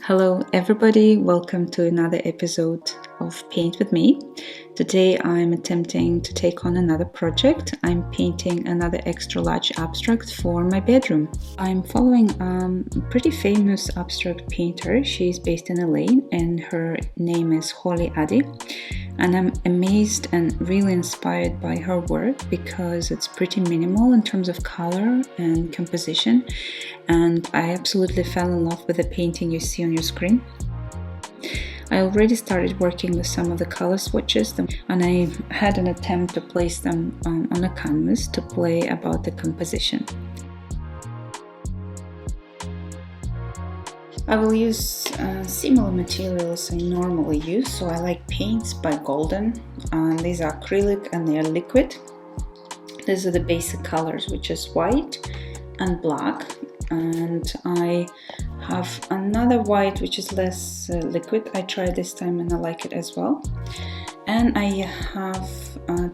Hello everybody, welcome to another episode of Paint with me. Today I'm attempting to take on another project. I'm painting another extra large abstract for my bedroom. I'm following a pretty famous abstract painter. She's based in LA and her name is Holly Addy. And I'm amazed and really inspired by her work because it's pretty minimal in terms of color and composition. And I absolutely fell in love with the painting you see on your screen. I already started working with some of the color swatches and I had an attempt to place them on a canvas to play about the composition. I will use similar materials I normally use, so I like paints by Golden. These are acrylic and they are liquid. These are the basic colors, which is white and black. And I have another white which is less liquid. I tried this time and I like it as well. And I have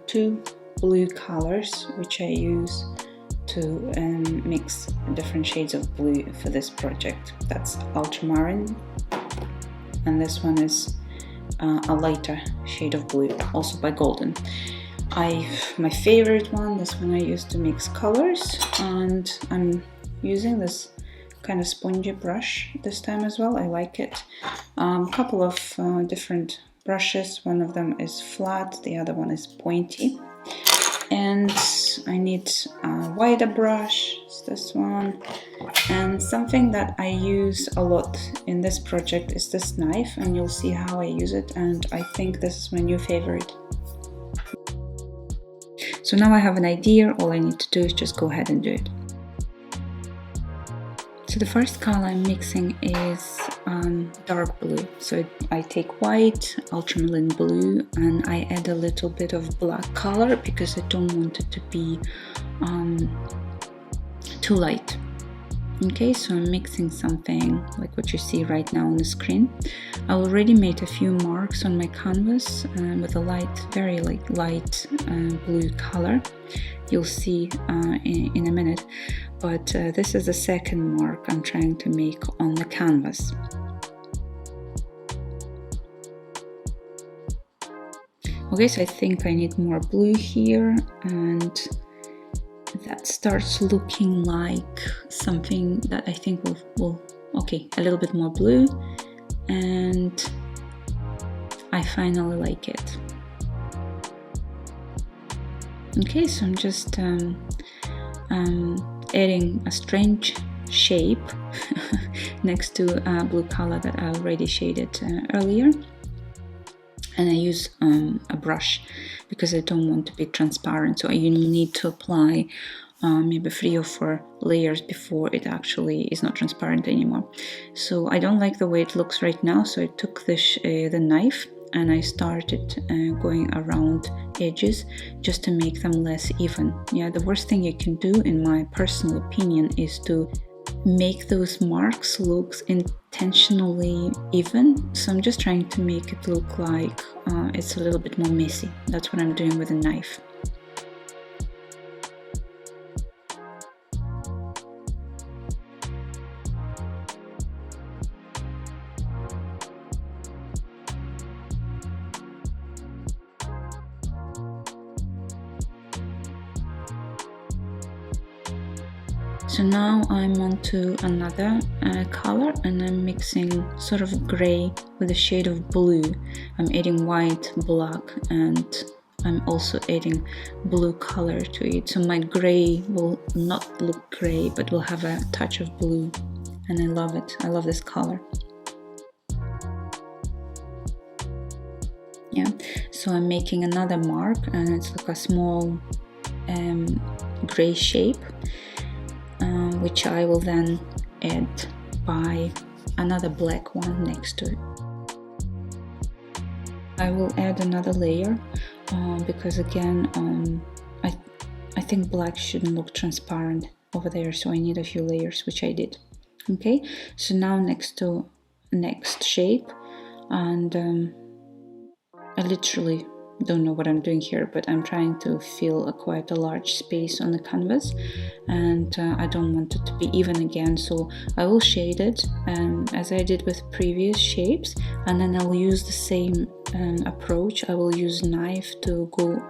two blue colors which I use to mix different shades of blue for this project. That's ultramarine, and this one is a lighter shade of blue, also by Golden. My favorite one, this one I use to mix colors, and I'm using this kind of spongy brush this time as well. I like it. A couple of different brushes. One of them is flat, the other one is pointy. And I need a wider brush, it's this one. And something that I use a lot in this project is this knife, and you'll see how I use it, and I think this is my new favorite. So now I have an idea, all I need to do is just go ahead and do it. So the first color I'm mixing is dark blue. So I take white, ultramarine blue, and I add a little bit of black color because I don't want it to be too light. Okay, so I'm mixing something like what you see right now on the screen. I already made a few marks on my canvas with a very light blue color. You'll see in a minute, but this is the second mark I'm trying to make on the canvas. Okay, so I think I need more blue here, and that starts looking like something that I think will okay, a little bit more blue, and I finally like it. Okay, so I'm just adding a strange shape next to a blue color that I already shaded earlier. And I use a brush because I don't want to be transparent, so you need to apply maybe 3 or 4 layers before it actually is not transparent anymore. So I don't like the way it looks right now, so I took the knife and I started going around edges just to make them less even. Yeah, the worst thing you can do, in my personal opinion, is to make those marks look intentionally even. So I'm just trying to make it look like it's a little bit more messy. That's what I'm doing with a knife. So now I'm on to another color, and I'm mixing sort of gray with a shade of blue. I'm adding white, black, and I'm also adding blue color to it. So my gray will not look gray, but will have a touch of blue, and I love it. I love this color. Yeah, so I'm making another mark, and it's like a small gray shape, which I will then add by another black one next to it. I will add another layer because again I think black shouldn't look transparent over there, so I need a few layers, which I did. Okay, so now next shape, and I literally don't know what I'm doing here, but I'm trying to fill quite a large space on the canvas, and I don't want it to be even again, so I will shade it as I did with previous shapes, and then I'll use the same approach. I will use knife to go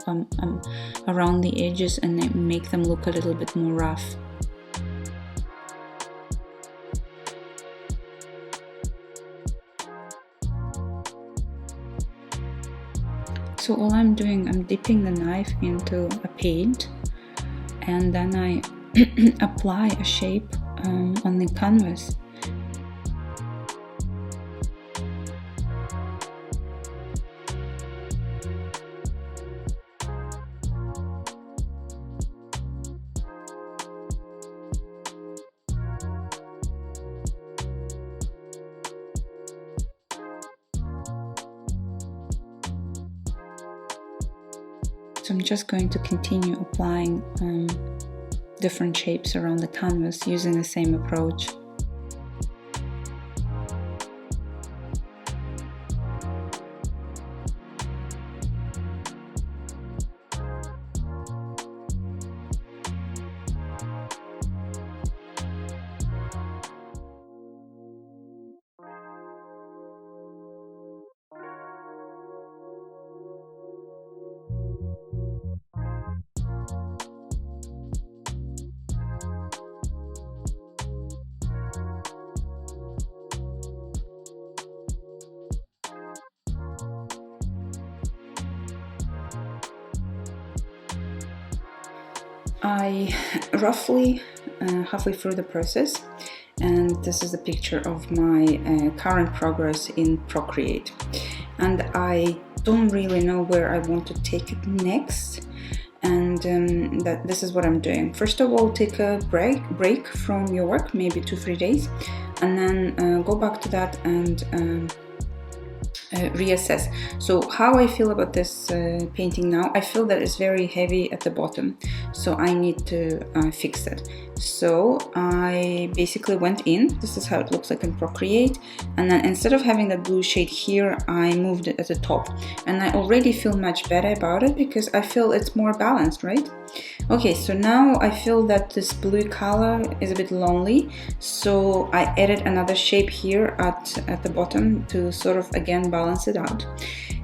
around the edges and make them look a little bit more rough. So all I'm doing, I'm dipping the knife into a paint, and then I apply a shape on the canvas. So I'm just going to continue applying different shapes around the canvas using the same approach. I roughly halfway through the process, and this is a picture of my current progress in Procreate, and I don't really know where I want to take it next, and this is what I'm doing. First of all, take a break from your work, maybe 2-3 days, and then go back to that and reassess. So how I feel about this painting now, I feel that it's very heavy at the bottom, so I need to fix it. So I basically went in, this is how it looks like in Procreate, and then instead of having that blue shade here, I moved it at the top, and I already feel much better about it because I feel it's more balanced, right? Okay, so now I feel that this blue color is a bit lonely, so I added another shape here at the bottom to sort of again balance it out,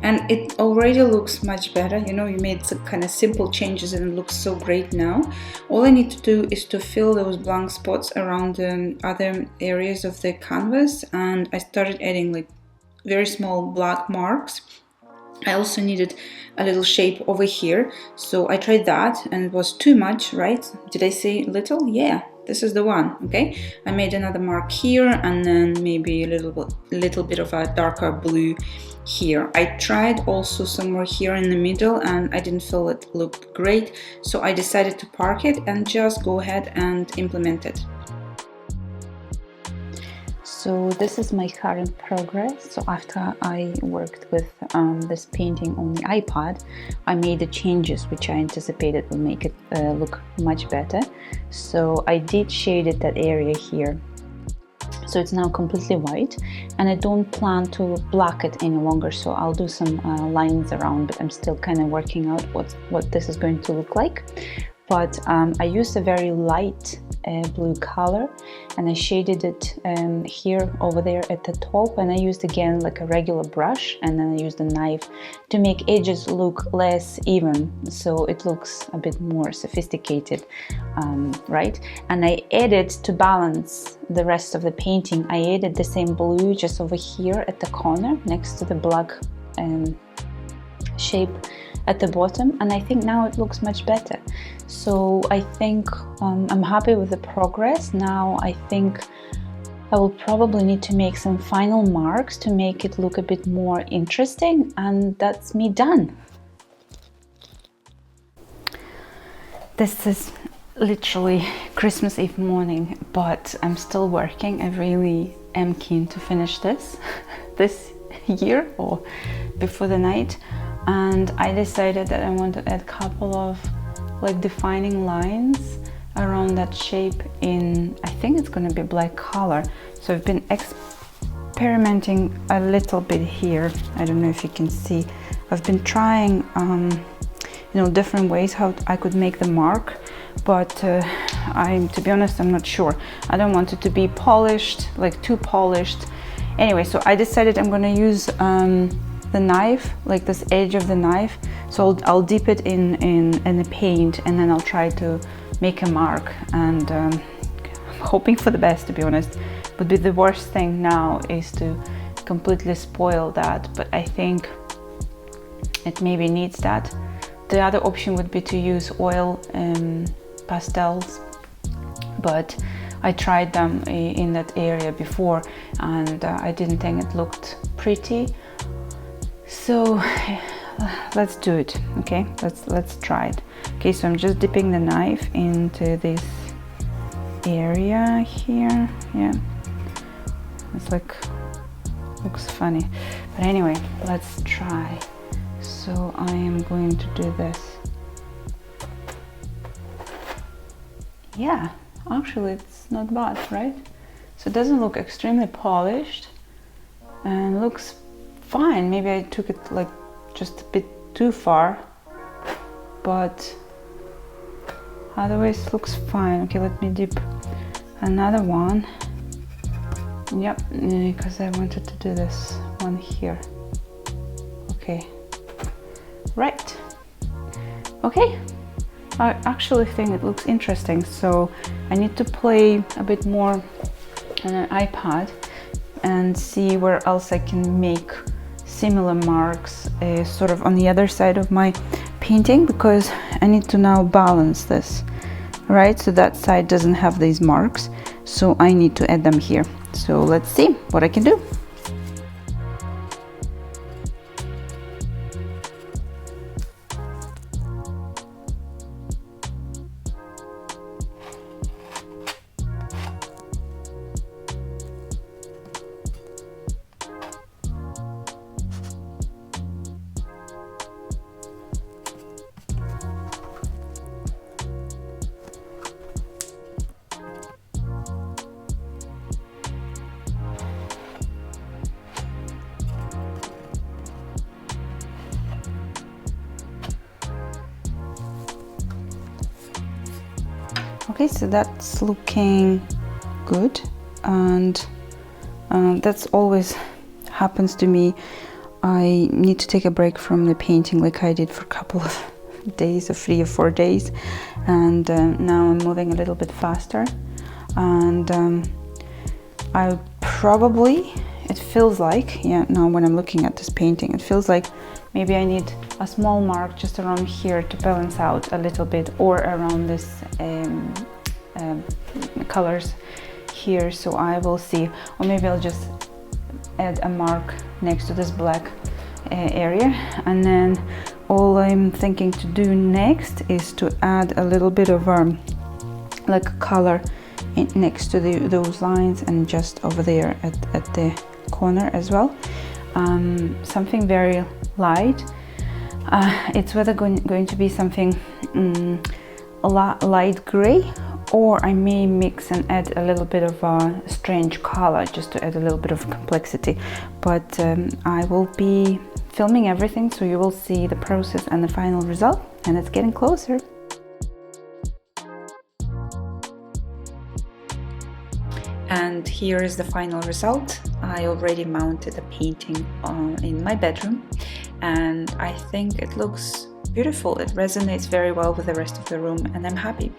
and it already looks much better. You know, you made some kind of simple changes and it looks so great now. All I need to do is to fill those blank spots around the other areas of the canvas, and I started adding like very small black marks. I also needed a little shape over here, so I tried that and it was too much, right? Did I say little? Yeah, this is the one. Okay, I made another mark here and then maybe a little bit of a darker blue here. I tried also somewhere here in the middle and I didn't feel it looked great, so I decided to park it and just go ahead and implement it. So this is my current progress. So after I worked with this painting on the iPad, I made the changes which I anticipated will make it look much better. So I did shaded that area here. So it's now completely white, and I don't plan to black it any longer, so I'll do some lines around, but I'm still kind of working out what this is going to look like. But I used a very light blue color, and I shaded it here over there at the top, and I used again like a regular brush, and then I used a knife to make edges look less even, so it looks a bit more sophisticated, right? And I added, to balance the rest of the painting, I added the same blue just over here at the corner next to the black shape at the bottom, and I think now it looks much better. So I think I'm happy with the progress. Now I think I will probably need to make some final marks to make it look a bit more interesting, and that's me done. This is literally Christmas Eve morning, but I'm still working. I really am keen to finish this year or before the night. And I decided that I want to add a couple of like defining lines around that shape in, I think it's going to be black color. So I've been experimenting a little bit here. I don't know if you can see. I've been trying different ways how I could make the mark, but to be honest, I'm not sure. I don't want it to be polished, like too polished. Anyway, so I decided I'm gonna use the knife, like this edge of the knife. So I'll dip it in the paint, and then I'll try to make a mark. And I'm hoping for the best, to be honest. Would be the worst thing now is to completely spoil that, but I think it maybe needs that. The other option would be to use oil pastels, but I tried them in that area before, and I didn't think it looked pretty. So let's do it. Okay, let's try it. Okay, so I'm just dipping the knife into this area here. Yeah, it's like, looks funny, but anyway, let's try. So I am going to do this. Yeah, actually it's not bad, right? So it doesn't look extremely polished and looks fine. Maybe I took it like just a bit too far, but otherwise looks fine. Okay, let me dip another one. Yep, because I wanted to do this one here. Okay, right. Okay, I actually think it looks interesting, so I need to play a bit more on an iPad and see where else I can make similar marks sort of on the other side of my painting, because I need to now balance this, right? So that side doesn't have these marks, so I need to add them here. So let's see what I can do. Okay, so that's looking good, and that's always happens to me. I need to take a break from the painting like I did for a couple of days, or 3 or 4 days, and now I'm moving a little bit faster, and I probably, it feels like, yeah, now when I'm looking at this painting, it feels like maybe I need a small mark just around here to balance out a little bit, or around this colors here. So I will see, or maybe I'll just add a mark next to this black area, and then all I'm thinking to do next is to add a little bit of like color next to those lines, and just over there at the corner as well. Something very light. It's whether going to be something light gray, or I may mix and add a little bit of a strange color just to add a little bit of complexity. But I will be filming everything, so you will see the process and the final result, and it's getting closer. And here is the final result. I already mounted a painting in my bedroom, and I think it looks beautiful. It resonates very well with the rest of the room, and I'm happy.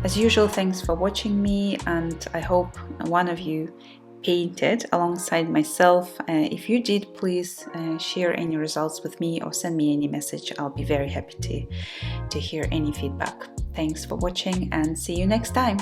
As usual, thanks for watching me, and I hope one of you painted alongside myself. If you did, please share any results with me, or send me any message. I'll be very happy to hear any feedback. Thanks for watching, and see you next time.